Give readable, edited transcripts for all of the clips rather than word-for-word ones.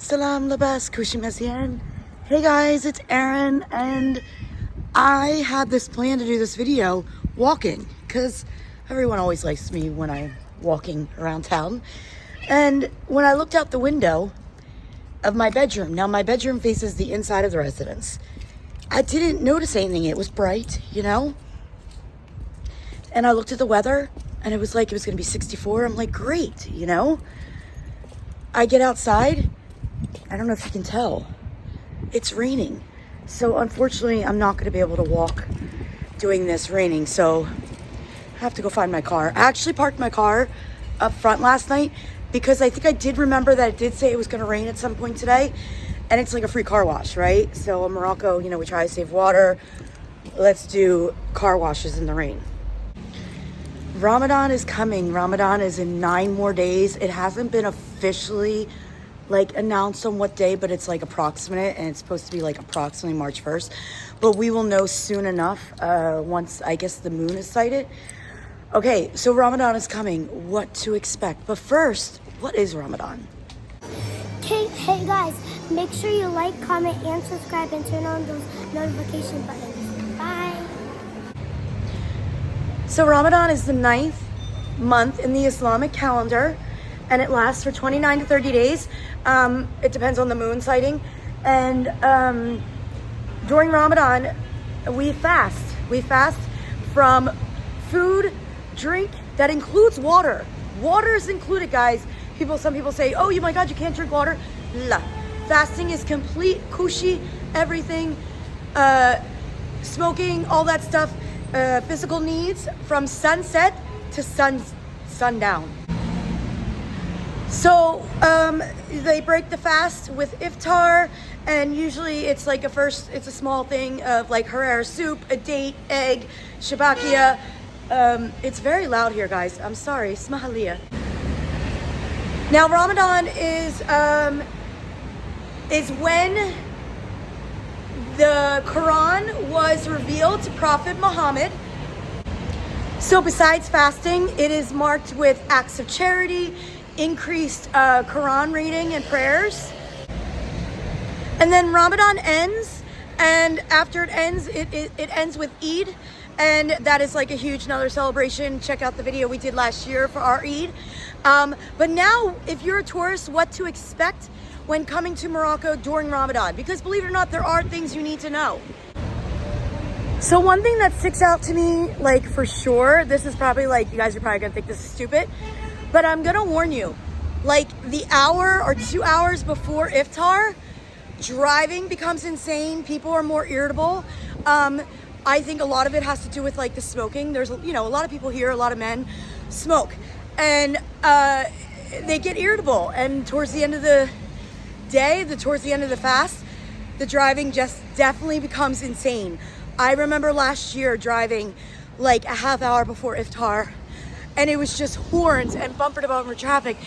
Salam labas kushim Erin. Hey guys, it's Erin, and I had this plan to do this video walking because everyone always likes me when I'm walking around town. And when I looked out the window of my bedroom, now my bedroom faces the inside of the residence, I didn't notice anything. It was bright, you know? And I looked at the weather and it was like it was going to be 64. I'm like, great, you know? I get outside. I don't know if you can tell. It's raining. So unfortunately, I'm not going to be able to walk doing this raining. So I have to go find my car. I actually parked my car up front last night because I think I did remember that it did say it was going to rain at some point today. And it's like a free car wash, right? So in Morocco, you know, we try to save water. Let's do car washes in the rain. Ramadan is coming. Ramadan is in 9 more days. It hasn't been officially announced on what day, but it's like approximate, and it's supposed to be like approximately March 1st. But we will know soon enough once, I guess, the moon is sighted. Okay, so Ramadan is coming. What to expect? But first, what is Ramadan? Hey guys, make sure you like, comment, and subscribe, and turn on those notification buttons. Bye. So Ramadan is the 9th month in the Islamic calendar, and it lasts for 29 to 30 days. It depends on the moon sighting. And during Ramadan, we fast. We fast from food, drink, that includes water. Water is included, guys. Some people say, oh my God, you can't drink water. La. Fasting is complete kushi, everything, smoking, all that stuff, physical needs from sunset to sundown. So they break the fast with iftar, and usually it's like it's a small thing of like harira soup, a date, egg, shabakia. It's very loud here, guys. I'm sorry. Smahalia. Now Ramadan is when the Quran was revealed to Prophet Muhammad. So besides fasting, it is marked with acts of charity, increased Quran reading and prayers. And then Ramadan ends, and after it ends, it ends with Eid, and that is like a huge another celebration. Check out the video we did last year for our Eid. But now, if you're a tourist, what to expect when coming to Morocco during Ramadan, because believe it or not, there are things you need to know. So one thing that sticks out to me, like for sure, this is probably like, you guys are probably gonna think this is stupid, but I'm gonna warn you, like the hour or 2 hours before iftar, driving becomes insane. People are more irritable. I think a lot of it has to do with like the smoking. There's, a lot of people here, a lot of men smoke, and they get irritable. And towards the end of the day, towards the end of the fast, the driving just definitely becomes insane. I remember last year driving like a half hour before iftar, and it was just horns and bumper to bumper traffic,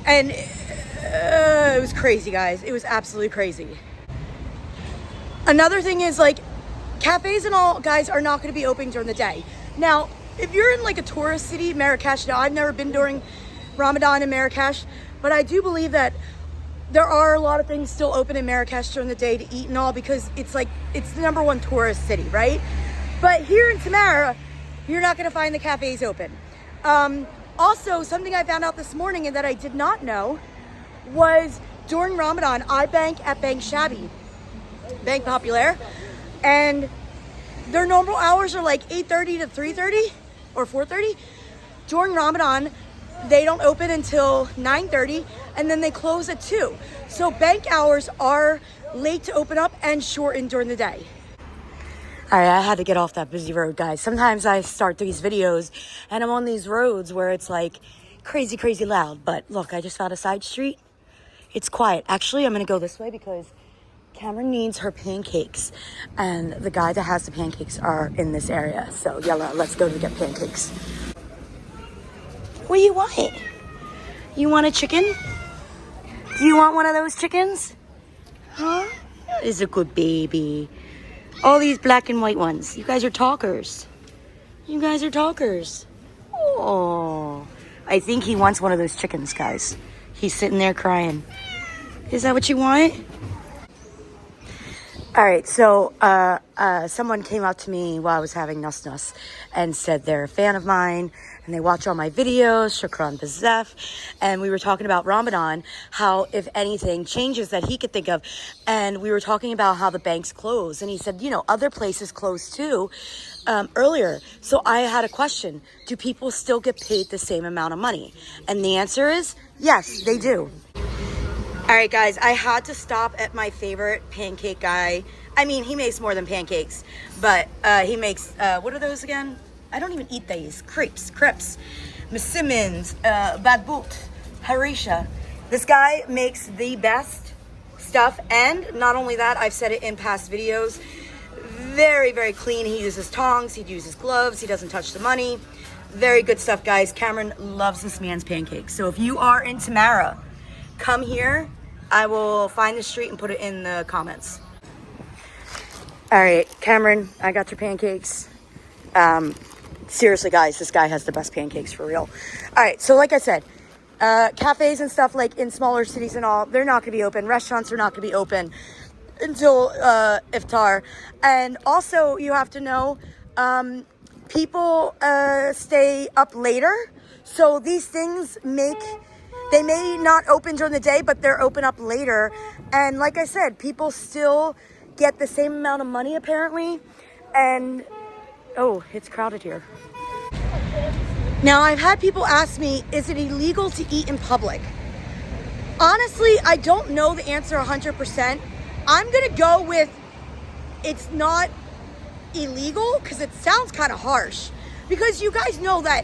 and it was crazy, guys. It was absolutely crazy. Another thing is, like, cafes and all, guys, are not going to be open during the day. Now, if you're in like a tourist city, Marrakesh, now I've never been during Ramadan in Marrakesh, but I do believe that there are a lot of things still open in Marrakesh during the day to eat and all, because it's the number one tourist city, right? But here in Tamara, you're not going to find the cafes open. Also, something I found out this morning and that I did not know was during Ramadan, I bank at Bank Shabi, Bank Populaire, and their normal hours are like 8:30 to 3:30 or 4:30. During Ramadan, they don't open until 9:30, and then they close at 2. So bank hours are late to open up and shortened during the day. All right, I had to get off that busy road, guys. Sometimes I start these videos and I'm on these roads where it's like crazy, crazy loud. But look, I just found a side street. It's quiet. Actually, I'm going to go this way because Cameron needs her pancakes, and the guy that has the pancakes are in this area. So yalla, let's go to get pancakes. What do you want? You want a chicken? Do you want one of those chickens? Huh? That is a good baby. All these black and white ones. You guys are talkers. You guys are talkers. Oh, I think he wants one of those chickens, guys. He's sitting there crying. Is that what you want? All right, so someone came up to me while I was having Nus Nus and said they're a fan of mine and they watch all my videos, Shukran Bazef, and we were talking about Ramadan, how if anything changes that he could think of, and we were talking about how the banks close, and he said, you know, other places close too earlier. So I had a question, do people still get paid the same amount of money? And the answer is yes, they do. All right, guys, I had to stop at my favorite pancake guy. I mean, he makes more than pancakes, but he makes, what are those again? I don't even eat these. Crepes. Simmons, Badboot, Harisha. This guy makes the best stuff, and not only that, I've said it in past videos, very, very clean. He uses tongs, he uses gloves, he doesn't touch the money. Very good stuff, guys. Cameron loves this man's pancakes. So if you are in Tamara, come here. I will find the street and put it in the comments. All right, Cameron, I got your pancakes. Seriously, guys, this guy has the best pancakes for real. All right, so like I said, cafes and stuff like in smaller cities and all, they're not going to be open. Restaurants are not going to be open until iftar. And also, you have to know, people stay up later. So these things they may not open during the day, but they're open up later. And like I said, people still get the same amount of money apparently. And, oh, it's crowded here. Now, I've had people ask me, is it illegal to eat in public? Honestly, I don't know the answer 100%. I'm going to go with it's not illegal because it sounds kind of harsh. Because you guys know that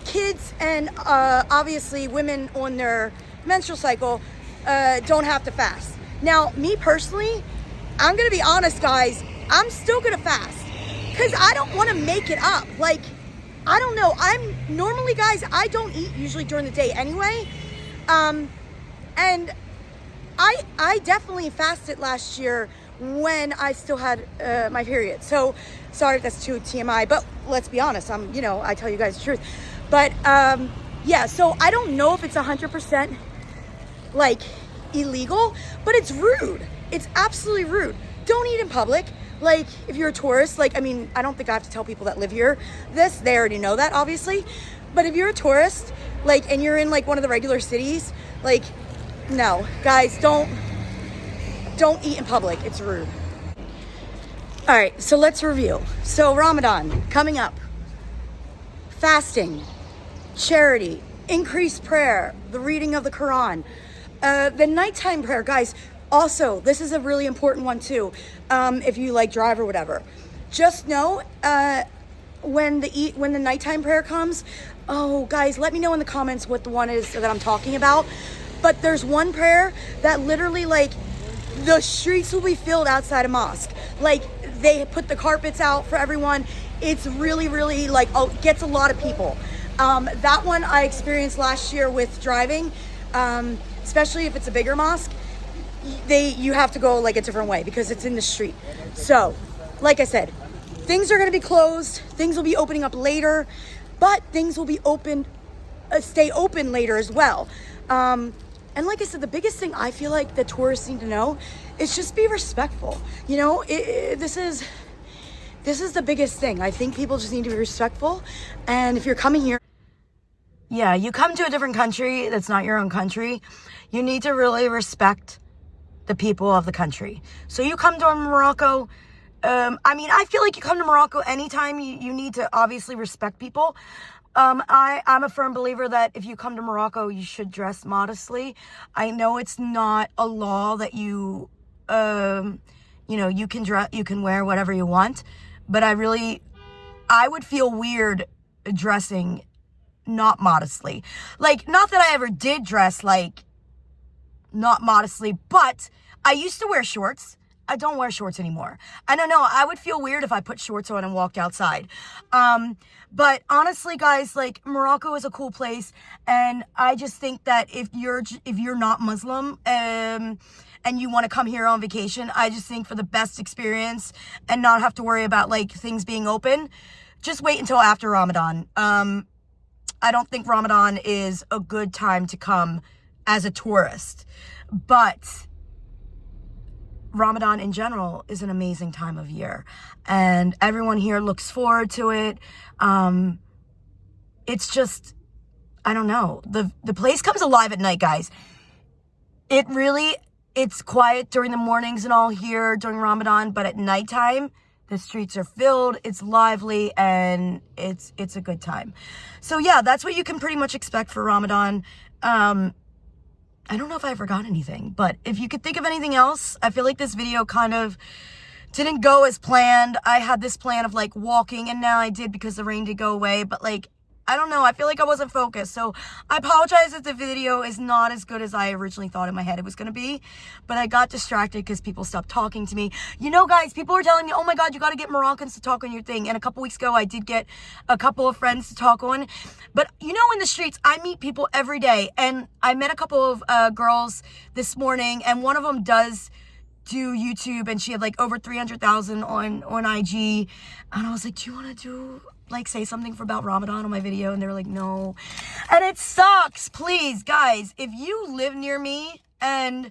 kids and obviously women on their menstrual cycle don't have to fast. Now, me personally, I'm going to be honest, guys, I'm still going to fast because I don't want to make it up. Like, I don't know. Normally, guys, I don't eat usually during the day anyway. And I definitely fasted last year when I still had my period. So, sorry if that's too TMI, but let's be honest. I tell you guys the truth. But, yeah, so I don't know if it's 100% like illegal, but it's rude. It's absolutely rude. Don't eat in public. Like, if you're a tourist, like, I mean, I don't think I have to tell people that live here this. They already know that, obviously. But if you're a tourist, like, and you're in, like, one of the regular cities, like, no. Guys, don't eat in public. It's rude. All right, so let's review. So, Ramadan, coming up. Fasting, charity, increased prayer, the reading of the Quran, the nighttime prayer, guys. Also, this is a really important one too. If you like drive or whatever, just know when the nighttime prayer comes. Oh, guys, let me know in the comments what the one is that I'm talking about. But there's one prayer that literally, like, the streets will be filled outside a mosque. Like, they put the carpets out for everyone. It's really, really, like, gets a lot of people. That one I experienced last year with driving, especially if it's a bigger mosque. You have to go, like, a different way because it's in the street. So, like I said, things are going to be closed. Things will be opening up later, but things will be stay open later as well. And like I said, the biggest thing I feel like the tourists need to know is just be respectful. You know, this is the biggest thing. I think people just need to be respectful. And if you're coming here, yeah, you come to a different country that's not your own country, you need to really respect the people of the country. So you come to Morocco, I feel like you come to Morocco anytime, you need to obviously respect people. I'm a firm believer that if you come to Morocco, you should dress modestly. I know it's not a law that you can wear whatever you want, but I would feel weird dressing not modestly. Like, not that I ever did dress like not modestly, but I used to wear shorts. I don't wear shorts anymore. I don't know. I would feel weird if I put shorts on and walked outside. But honestly, guys, like, Morocco is a cool place. And I just think that if you're not Muslim, and you want to come here on vacation, I just think for the best experience and not have to worry about, like, things being open, just wait until after Ramadan. I don't think Ramadan is a good time to come as a tourist. But Ramadan in general is an amazing time of year, and everyone here looks forward to it. It's just, I don't know. The place comes alive at night, guys. It's quiet during the mornings and all here during Ramadan, but at nighttime, the streets are filled, it's lively, and it's a good time. So yeah, that's what you can pretty much expect for Ramadan. I don't know if I forgot anything, but if you could think of anything else, I feel like this video kind of didn't go as planned. I had this plan of like walking, and now I did because the rain did go away, but like, I don't know, I feel like I wasn't focused. So I apologize if the video is not as good as I originally thought in my head it was going to be, but I got distracted because people stopped talking to me. You know, guys, people were telling me, oh my God, you got to get Moroccans to talk on your thing. And a couple weeks ago, I did get a couple of friends to talk on. But you know, in the streets, I meet people every day. And I met a couple of girls this morning, and one of them does do YouTube, and she had like over 300,000 on IG. And I was like, do you want to say something about Ramadan on my video? And they were like, no. And it sucks. Please, guys, if you live near me and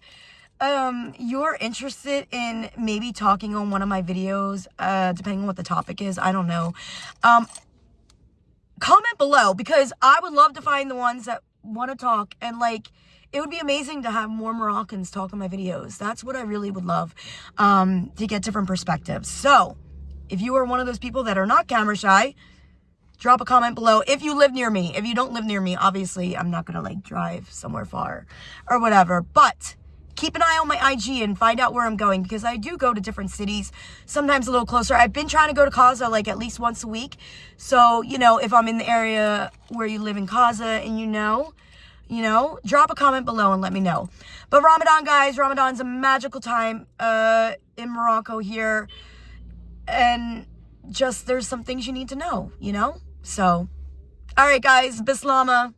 you're interested in maybe talking on one of my videos, depending on what the topic is, I don't know, comment below, because I would love to find the ones that want to talk. And like, it would be amazing to have more Moroccans talk on my videos. That's what I really would love, to get different perspectives. So if you are one of those people that are not camera shy, drop a comment below if you live near me. If you don't live near me, obviously I'm not gonna like drive somewhere far or whatever, but keep an eye on my IG and find out where I'm going, because I do go to different cities, sometimes a little closer. I've been trying to go to Casa like at least once a week. So, you know, if I'm in the area where you live in Casa and you know, drop a comment below and let me know. But Ramadan, guys, Ramadan's a magical time in Morocco here. And just, there's some things you need to know, So, all right, guys, Bislama.